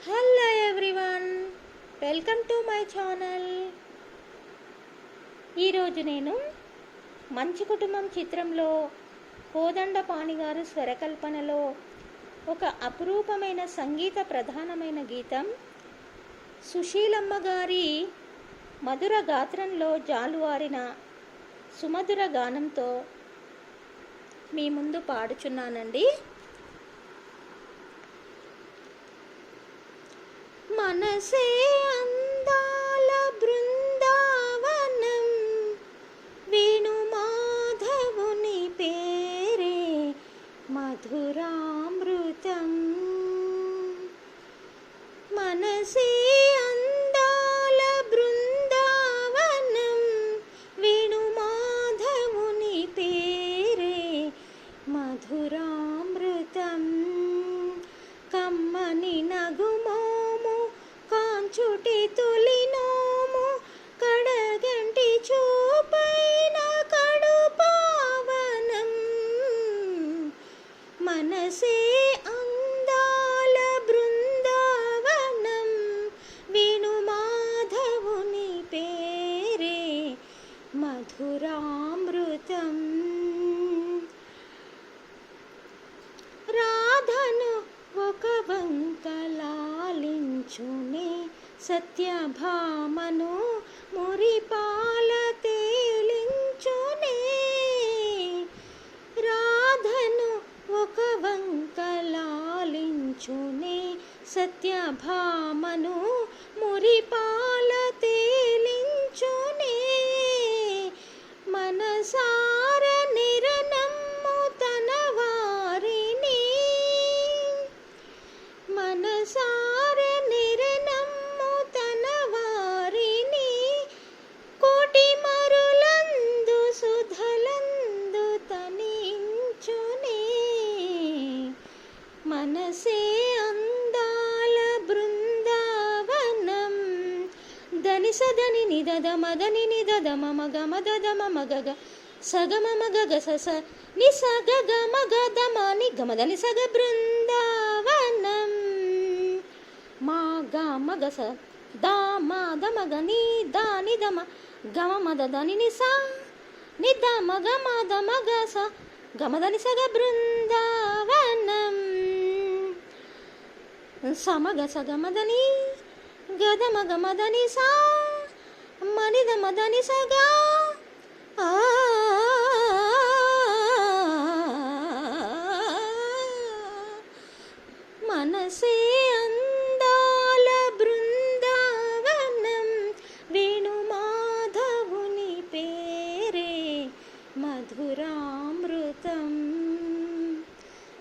Hello everyone, welcome to my channel. ఈరోజు నేను మంచి కుటుంబం చిత్రంలో కోదండపాణి గారు స్వరకల్పనలో ఒక అపురూపమైన సంగీత ప్రధానమైన గీతం సుశీలమ్మ గారి మధుర గాత్రంలో జాలువారిన సుమధుర గానంతో మీ ముందు పాడుచున్నానండి. మనసే అందాల బృందావనం, వేణు మాధవుని పేరే మధురామృతం. మనసే అందాల బృందావనం, వేణు మాధవుని పేరే మధురామృతం. కమ్మని నగుమోము కాంచుటి తొలినోము, కడగంటి చూపైన కడు పావనం. మనసే అందాల బృందావనం, వేణు మాధవుని పేరే మధురామృతం. రాధను ఒక వంకలాలించునే, సత్యభామను మురిపాల తేలించునే. రాధను ఒక వంకలాలించునే, సత్యభామను మురిపాల తేలించునే. మనసార నిరనమ్ము తన వారిని, మనసార నిరనమ్ము తన వారిని. కోటి మరులందు సుధలందు తనించునే. మనసే అందాల బృందావనం. దని సదని నిదద మదని నిదద మమ గమ దద మమ గగ సగమ మగగ సస ని సగ గమ గద మని గమ దని సగ బృందావనం. మా గమ గస దా మా దమ గని దా ని దమ గమ మద దని ని సా ని ద మగ మద మగ స గమ దని సగ బృందావనం. సమగ సగ మదని గద మగ మదని సా మని ద మదని సగా. మనసే అందాల బృందావనం, వేణు మాధవుని పేరే మధురామృతం.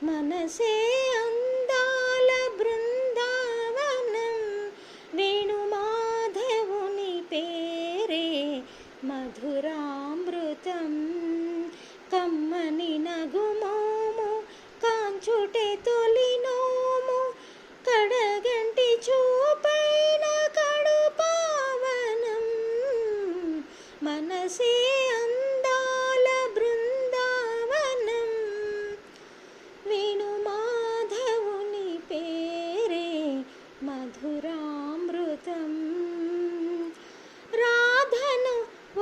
మనసే అందాల బృందావనం, వేణు మాధవుని పేరే మధురామృతం. కమ్మని నగుమోము కాంచుటే తొలినోము, కడగంటి చూపైన కడు పావనం. మనసే అందాల బృందావనం, వేణు మాధవుని పేరే మధురామృతం. రాధను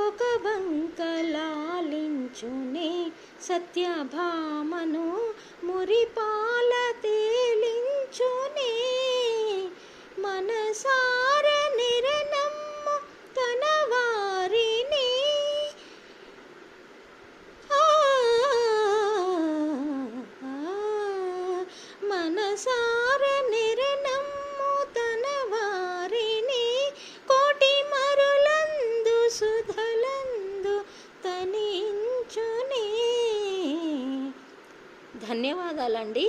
ఒక వంకలాలించునే, సత్యభామను మురిపాల తేలించునే. మనసార నిరనమ్ము తన వారిని, మనసార నిరనమ్ము తన వారిని. కోటి మరులందు సుధలందు తనించునే. ధన్యవాదాలండి.